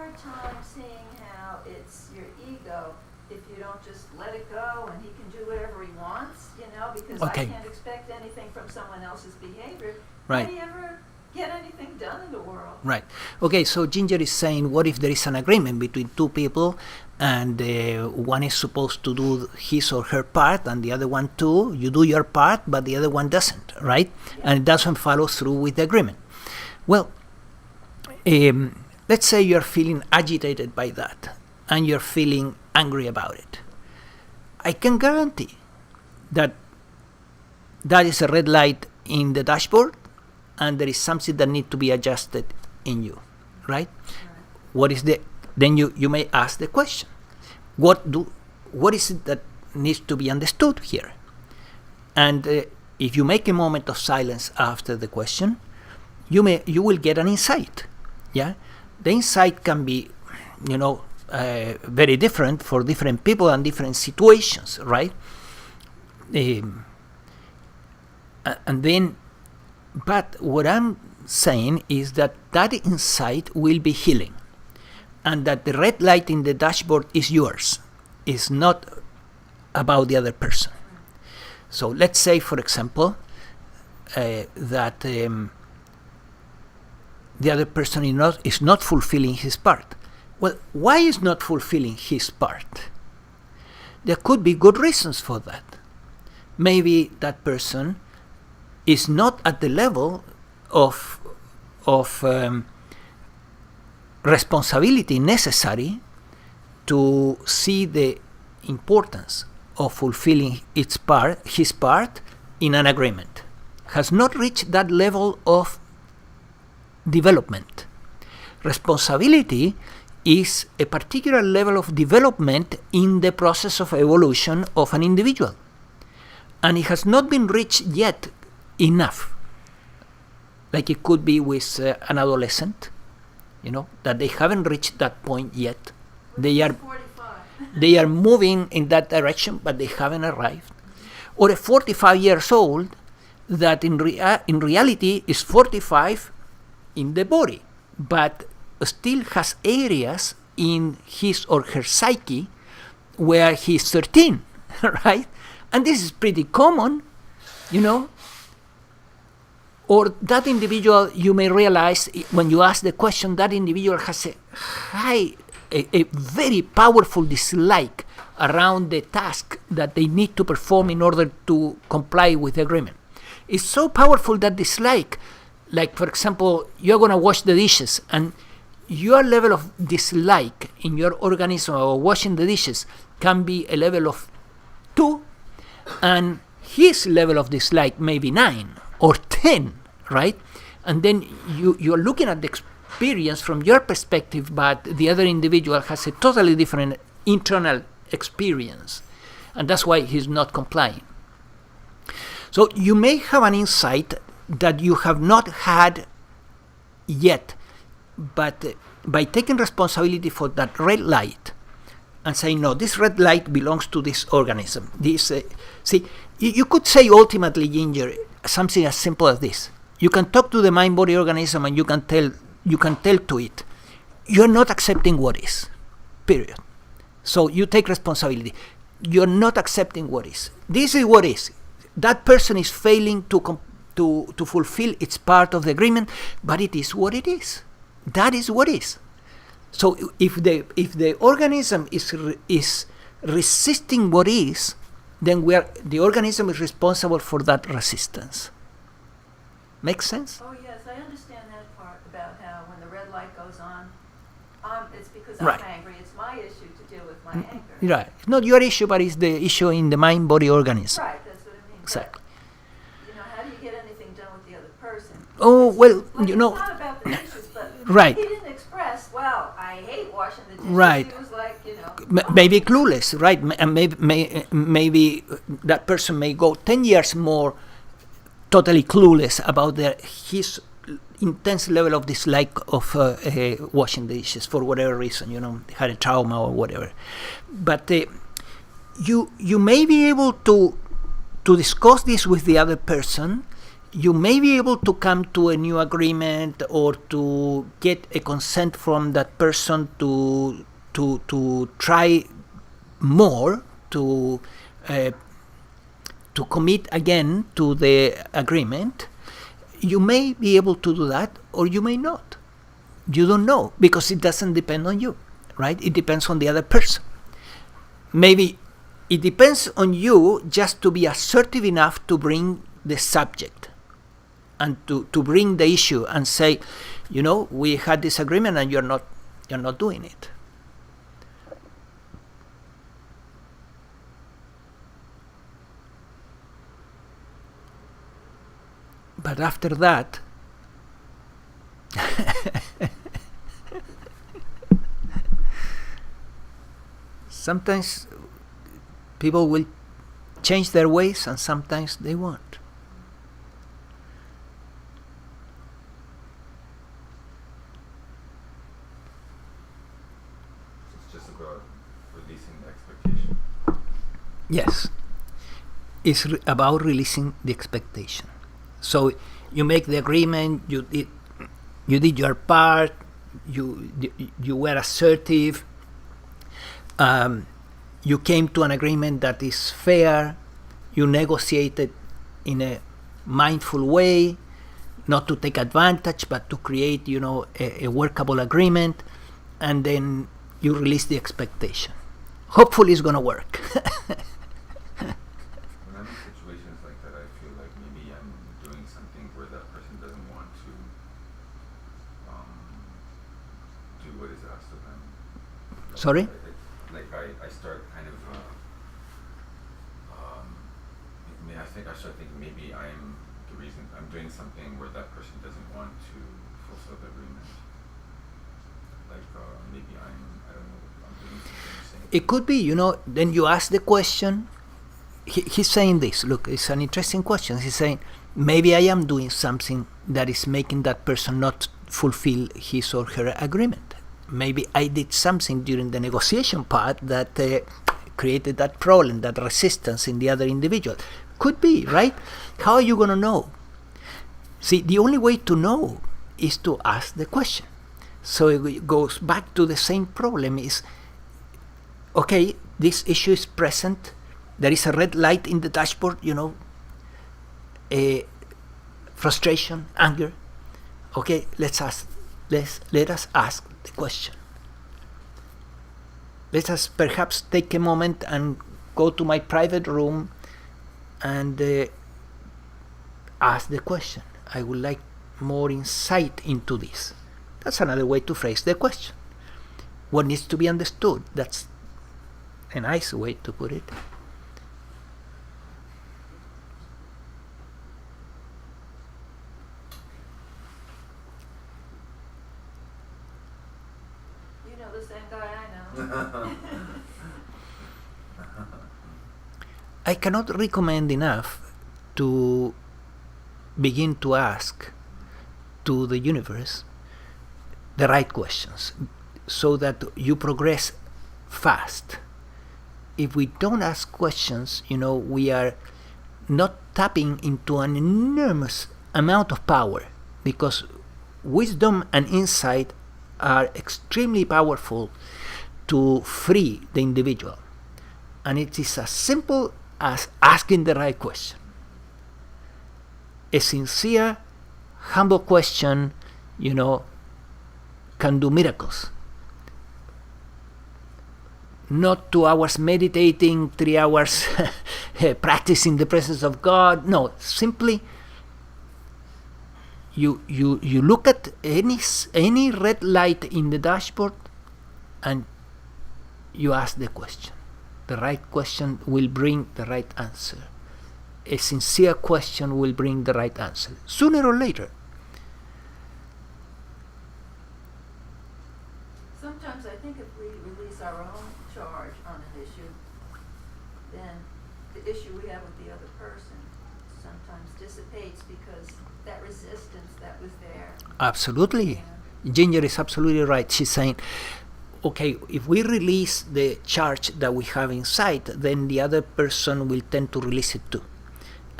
hard time seeing how it's your ego if you don't just let it go and he can do whatever he wants, because Okay. I can't expect anything from someone else's behavior. Right. How do you ever get anything done in the world? Right. Okay, so Ginger is saying, what if there is an agreement between two people and one is supposed to do his or her part and the other one too? You do your part, but the other one doesn't, right? And it doesn't follow through with the agreement. Well, let's say you're feeling agitated by that and you're feeling angry about it. I can guarantee that that is a red light in the dashboard and there is something that needs to be adjusted in you, right? What is then you may ask the question, what is it that needs to be understood here? And if you make a moment of silence after the question, you will get an insight. Yeah, the insight can be, very different for different people and different situations, right? And then, but what I'm saying is that insight will be healing, and that the red light in the dashboard is yours, is not about the other person. So let's say, for example, that the other person is not fulfilling his part. Well, why is not fulfilling his part? There could be good reasons for that. Maybe that person is not at the level of responsibility necessary to see the importance of fulfilling his part in an agreement. Has not reached that level of development. Responsibility is a particular level of development in the process of evolution of an individual, and it has not been reached yet enough. Like it could be with an adolescent, that they haven't reached that point yet. They are moving in that direction, but they haven't arrived. Or a 45 years old that in reality is 45 in the body, but still has areas in his or her psyche where he's 13, right? And this is pretty common, Or that individual, you may realize when you ask the question, that individual has a very powerful dislike around the task that they need to perform in order to comply with the agreement. It's so powerful, that dislike, like for example, you're going to wash the dishes and your level of dislike in your organism of washing the dishes can be a level of 2, and his level of dislike may be 9 or 10, right? And then you're looking at the experience from your perspective, but the other individual has a totally different internal experience, and that's why he's not complying. So you may have an insight that you have not had yet, but by taking responsibility for that red light and saying, no, this red light belongs to this organism. You could say ultimately, Ginger, something as simple as this. You can talk to the mind-body organism and you can tell to it, you're not accepting what is, period. So you take responsibility. You're not accepting what is. This is what is. That person is failing to fulfill its part of the agreement, but it is what it is. That is what is. So if the organism is resisting what is, then the organism is responsible for that resistance. Makes sense? Oh yes, I understand that part about how when the red light goes on, it's because Right. I'm angry. It's my issue to deal with my anger. Right. It's not your issue, but it's the issue in the mind-body organism. Right, that's what I mean. Exactly. But, how do you get anything done with the other person? Oh, well, It's not about the dishes, but Right. he didn't express, well, I hate washing the dishes. Right. He was like, maybe clueless, right? And maybe that person may go 10 years more totally clueless about his intense level of dislike of washing the dishes for whatever reason, had a trauma or whatever. But you may be able to discuss this with the other person you may be able to come to a new agreement or to get a consent from that person to try more, to commit again to the agreement. You may be able to do that, or you may not. You don't know, because it doesn't depend on you, right? It depends on the other person. Maybe it depends on you just to be assertive enough to bring the subject and to bring the issue and say, we had this agreement and you're not doing it. But after that, sometimes people will change their ways and sometimes they won't. It's just about releasing the expectation. Yes, it's about releasing the expectation. So you make the agreement, you did your part, you were assertive, you came to an agreement that is fair, you negotiated in a mindful way, not to take advantage, but to create, a workable agreement, and then you release the expectation. Hopefully it's going to work. When I'm in situations like that, I feel like maybe I'm doing something where that person doesn't want to do what is asked of them. Sorry? I start kind of, I think I start thinking maybe I'm the reason, I'm doing something where that person doesn't want to fulfill the agreement. Like maybe I don't know, I'm doing something. It could be, then you ask the question. He's saying this, look, it's an interesting question. He's saying, maybe I am doing something that is making that person not fulfill his or her agreement. Maybe I did something during the negotiation part that created that problem, that resistance in the other individual. Could be, right? How are you going to know? See, the only way to know is to ask the question. So it goes back to the same problem is, okay, this issue is present. There is a red light in the dashboard, frustration, anger. Okay, let us ask the question. Let us perhaps take a moment and go to my private room and ask the question. I would like more insight into this. That's another way to phrase the question. What needs to be understood? That's a nice way to put it. You know the same guy I know. I cannot recommend enough to begin to ask to the universe the right questions so that you progress fast. If we don't ask questions, we are not tapping into an enormous amount of power, because wisdom and insight are extremely powerful to free the individual. And it is as simple as asking the right question. A sincere, humble question, can do miracles. Not 2 hours meditating, 3 hours practicing the presence of God. No, simply you look at any red light in the dashboard and you ask the question. The right question will bring the right answer. A sincere question will bring the right answer, sooner or later. Sometimes I think if we release our own charge on an issue, then the issue we have with the other person sometimes dissipates because that resistance that was there. Absolutely. Ginger is absolutely right. She's saying, okay, if we release the charge that we have inside, then the other person will tend to release it too.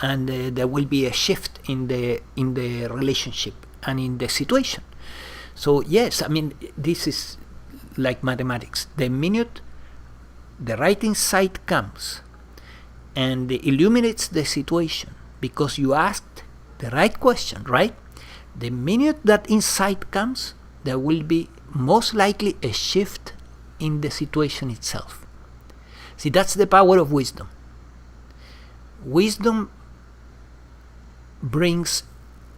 and there will be a shift in the relationship and in the situation. So yes, I mean, this is like mathematics. The minute the right insight comes and illuminates the situation because you asked the right question, right? The minute that insight comes, there will be most likely a shift in the situation itself. See, that's the power of wisdom. Wisdom brings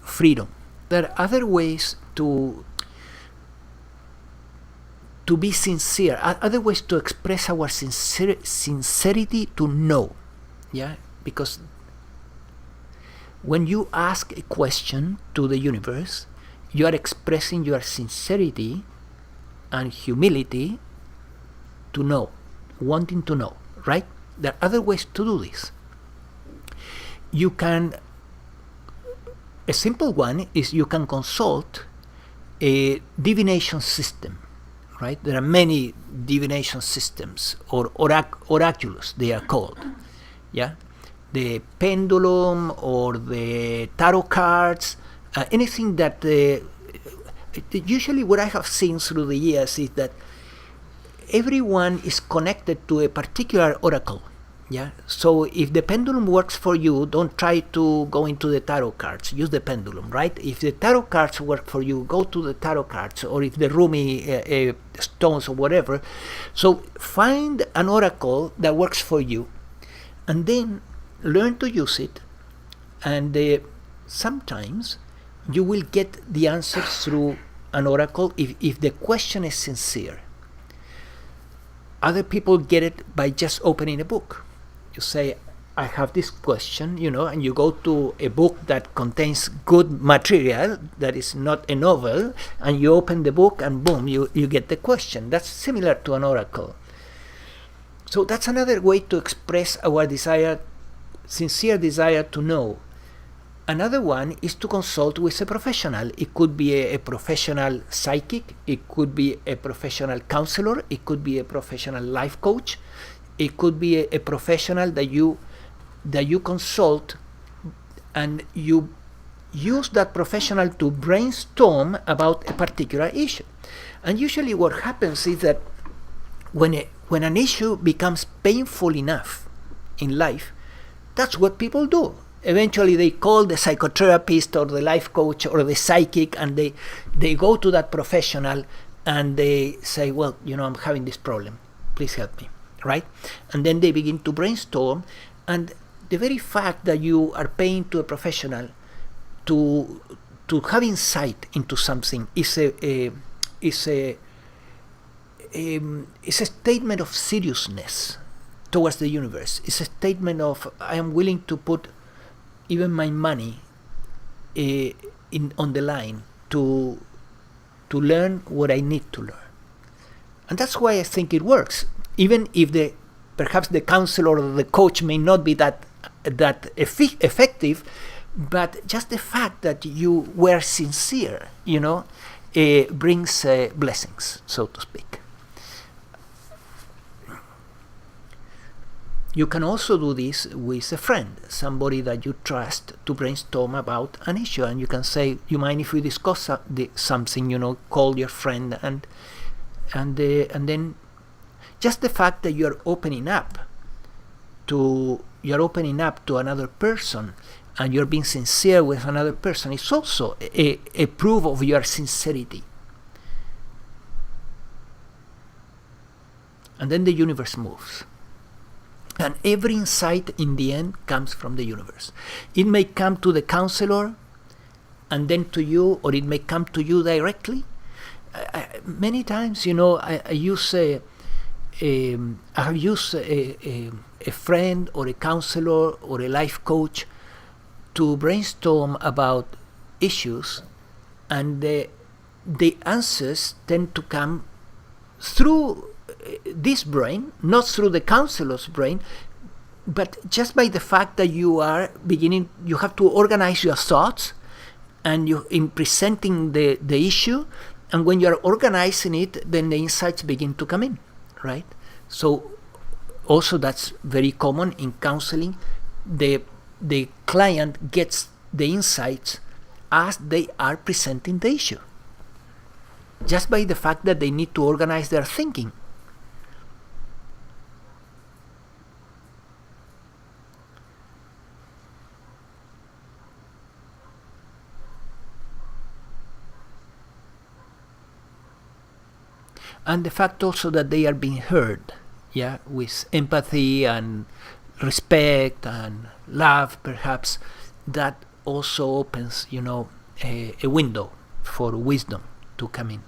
freedom. There are other ways to be sincere, other ways to express our sincerity to know. Yeah, because when you ask a question to the universe, you are expressing your sincerity and humility to know, wanting to know, right? There are other ways to do this. You can, a simple one is you can consult a divination system, right? There are many divination systems, or oraculus they are called, yeah? The pendulum or the tarot cards, anything that usually what I have seen through the years is that everyone is connected to a particular oracle. Yeah. So if the pendulum works for you, don't try to go into the tarot cards. Use the pendulum, right? If the tarot cards work for you, go to the tarot cards, or if the Rumi stones or whatever. So find an oracle that works for you, and then learn to use it. And sometimes you will get the answers through an oracle if the question is sincere. Other people get it by just opening a book. You say, I have this question, and you go to a book that contains good material, that is not a novel, and you open the book and boom, you get the question. That's similar to an oracle. So that's another way to express our desire, sincere desire to know. Another one is to consult with a professional. It could be a professional psychic, it could be a professional counselor, it could be a professional life coach, it could be a professional that you consult, and you use that professional to brainstorm about a particular issue. And usually what happens is that when an issue becomes painful enough in life, that's what people do. Eventually they call the psychotherapist or the life coach or the psychic, and they go to that professional and they say, well, I'm having this problem, please help me, right? And then they begin to brainstorm, and the very fact that you are paying to a professional to have insight into something is a statement of seriousness towards the universe. It's a statement of, I am willing to put even my money on the line to learn what I need to learn. And that's why I think it works. Even if perhaps the counselor or the coach may not be that effective, but just the fact that you were sincere, brings blessings, so to speak. You can also do this with a friend, somebody that you trust, to brainstorm about an issue, and you can say, "You mind if we discuss something?" Call your friend, and then just the fact that you're opening up to another person, and you're being sincere with another person, is also a proof of your sincerity. And then the universe moves. And every insight in the end comes from the universe. It may come to the counselor and then to you, or it may come to you directly. Many times, I have used a friend or a counselor or a life coach to brainstorm about issues, and the answers tend to come through this brain, not through the counselor's brain, but just by the fact that you have to organize your thoughts, and you in presenting the issue, and when you are organizing it, then the insights begin to come in, right? So also that's very common in counseling. The the client gets the insights as they are presenting the issue, just by the fact that they need to organize their thinking. And the fact also that they are being heard, yeah, with empathy and respect and love, perhaps, that also opens, a window for wisdom to come in.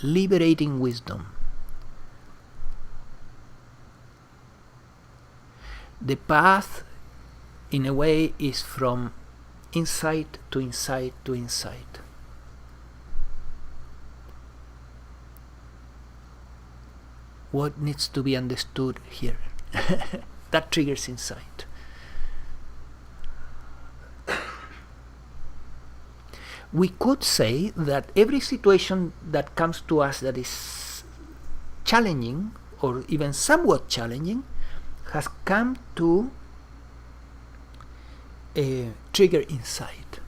Liberating wisdom. The path, in a way, is from insight to insight to insight. What needs to be understood here? That triggers insight. We could say that every situation that comes to us that is challenging, or even somewhat challenging, has come to trigger insight.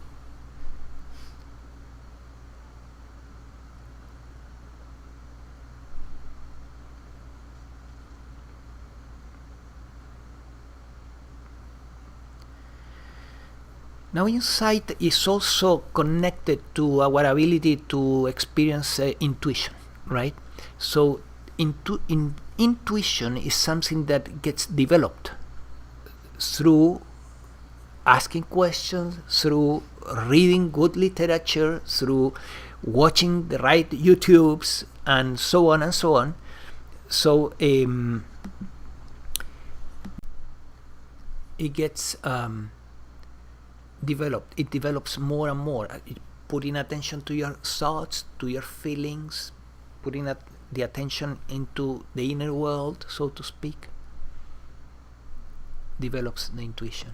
Now, insight is also connected to our ability to experience intuition, right? So, intuition is something that gets developed through asking questions, through reading good literature, through watching the right YouTubes, and so on and so on. So, it gets developed. It develops more and more. Putting attention to your thoughts, to your feelings, putting the attention into the inner world, so to speak, develops the intuition.